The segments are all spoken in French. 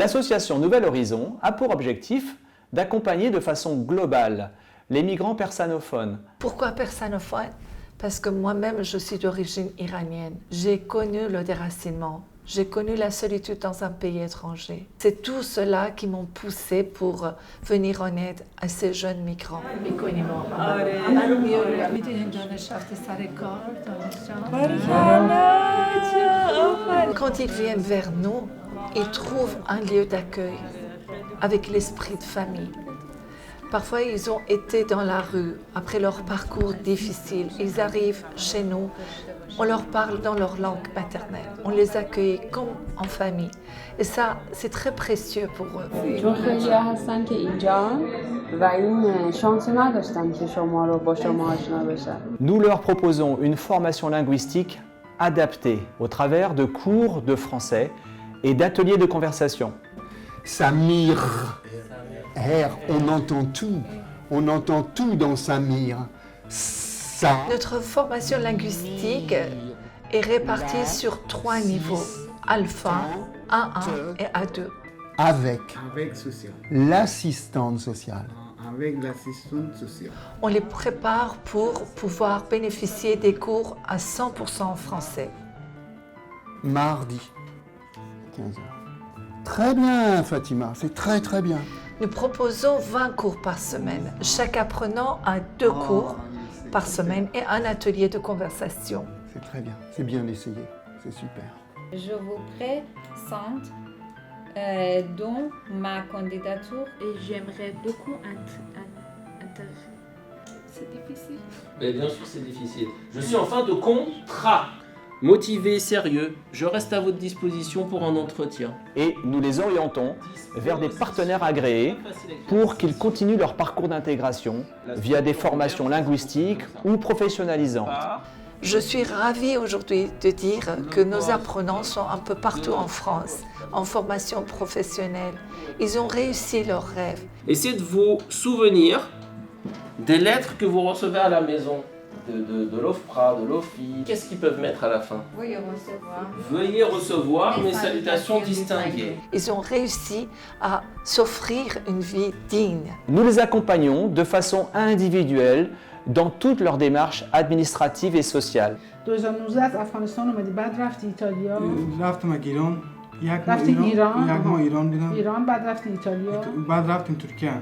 L'association Nouvel Horizon a pour objectif d'accompagner de façon globale les migrants persanophones. Pourquoi persanophone? Parce que moi-même, je suis d'origine iranienne. J'ai connu le déracinement. J'ai connu la solitude dans un pays étranger. C'est tout cela qui m'ont poussé pour venir en aide à ces jeunes migrants. Quand ils viennent vers nous, ils trouvent un lieu d'accueil avec l'esprit de famille. Parfois, ils ont été dans la rue après leur parcours difficile. Ils arrivent chez nous, on leur parle dans leur langue maternelle. On les accueille comme en famille. Et ça, c'est très précieux pour eux. Nous leur proposons une formation linguistique adaptée au travers de cours de français et d'ateliers de conversation. Samir, on entend tout dans Samir. Notre formation linguistique est répartie sur 3 niveaux, alpha, A1 et A2. Avec social. l'assistante sociale. Avec l'assistante sociale. On les prépare pour pouvoir bénéficier des cours à 100% en français. Mardi, 15h. Très bien, Fatima, c'est très très bien. Nous proposons 20 cours par semaine. Chaque apprenant a 2 cours par semaine et un atelier de conversation. C'est très bien, c'est bien essayé, c'est super. Je vous présente donc ma candidature. Et j'aimerais beaucoup C'est difficile. Mais bien sûr, c'est difficile. Je suis en fin de contrat. Motivé, sérieux, je reste à votre disposition pour un entretien. Et nous les orientons vers des partenaires agréés pour qu'ils continuent leur parcours d'intégration via des formations linguistiques ou professionnalisantes. Je suis ravie aujourd'hui de dire que nos apprenants sont un peu partout en France, en formation professionnelle. Ils ont réussi leurs rêves. Essayez de vous souvenir des lettres que vous recevez à la maison. De l'OFPRA, de l'OFI. Qu'est-ce qu'ils peuvent mettre à la fin? Veuillez recevoir. Veuillez recevoir mes salutations distinguées. Ils ont réussi à s'offrir une vie digne. Nous les accompagnons de façon individuelle dans toutes leurs démarches administratives et sociales. 2019 از افغانستان اومدی بعد رفتی ایتالیا رفتم ایران رفتی ایران یک ماه ایران دیدم ایران بعد رفتی ایتالیا بعد رفتیم ترکیه.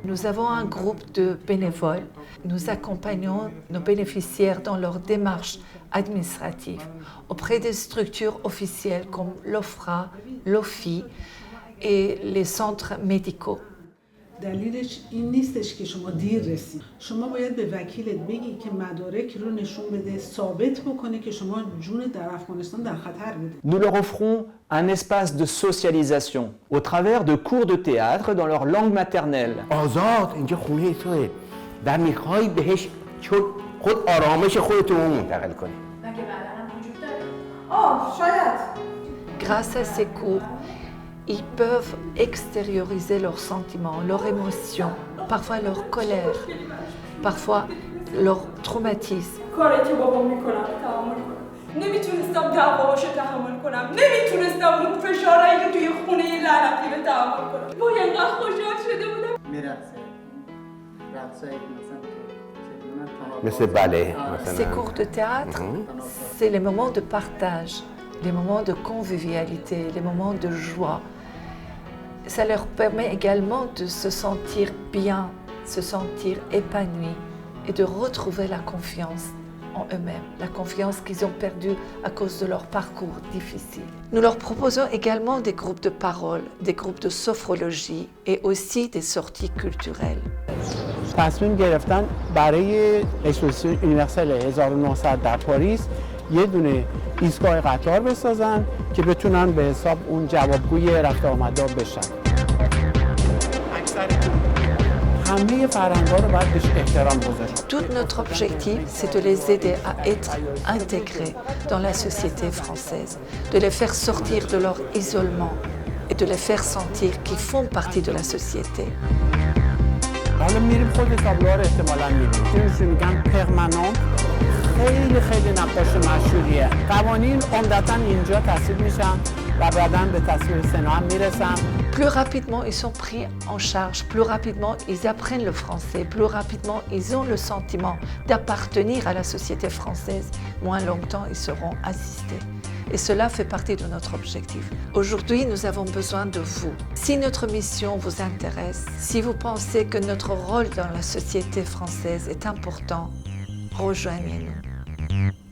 Nous avons un groupe de bénévoles. Nous accompagnons nos bénéficiaires dans leurs démarches administratives auprès des structures officielles comme l'OFRA, l'OFI et les centres médicaux. دلیلش این نیستش که شما دیر رسید. شما باید به وکیلت بگی که مدارک رو نشون بده، ثابت بکنه که شما جون در افغانستان در خطر بوده. Nous leur offrons un espace de socialisation au travers de cours de théâtre dans leur langue maternelle. آزاد اینجا خونه توئه و میخوای بهش چون خود آرامش خودت رو منتقل کنی. مگه بدنم وجود داره؟ شاید. Grâce à ces cours, ils peuvent extérioriser leurs sentiments, leurs émotions, parfois leur colère, parfois leur traumatisme. کاری که بابام میکنم تحمل کنم. نمیتونستم دعواشو تحمل کنم. نمیتونستم اون فشارایی که توی خونه لعنتی رو تحمل کنم. وای انقدر خوشحال شده بودم. میرقصه. رقصایی مثلا مثل بله Ces cours de théâtre, c'est les moments de partage, les moments de convivialité, les moments de joie. Ça leur permet également de se sentir bien, se sentir épanoui et de retrouver la confiance en eux-mêmes, la confiance qu'ils ont perdue à cause de leur parcours difficile. Nous leur proposons également des groupes de parole, des groupes de sophrologie et aussi des sorties culturelles. تصمیم گرفتن برای اکسپوزیسیون یونیورسال 1900 در پاریس یه دونه ایستگاه قطار بسازن که بتونن به حساب اون جوابگوی رفت آمدا بشن. همه فرهنگ‌ها رو باید بهش احترام گذاشت. Tout notre objectif, c'est de les aider à être intégrés dans la société française, de les faire sortir de leur isolement et de les faire sentir qu'ils font partie de la société. حالا میریم خود تابلوها رو احتمالاً می‌بینیم. چیزی میگن پرمنانت خیلی نقاش مشهوریه. قوانین عمدتاً اینجا تصویب میشن و بعداً به تصویر سنا هم میرسم. Plus rapidement ils sont pris en charge, plus rapidement ils apprennent le français, plus rapidement ils ont le sentiment d'appartenir à la société française, moins longtemps ils seront assistés. Et cela fait partie de notre objectif. Aujourd'hui, nous avons besoin de vous. Si notre mission vous intéresse, si vous pensez que notre rôle dans la société française est important, rejoignez-nous.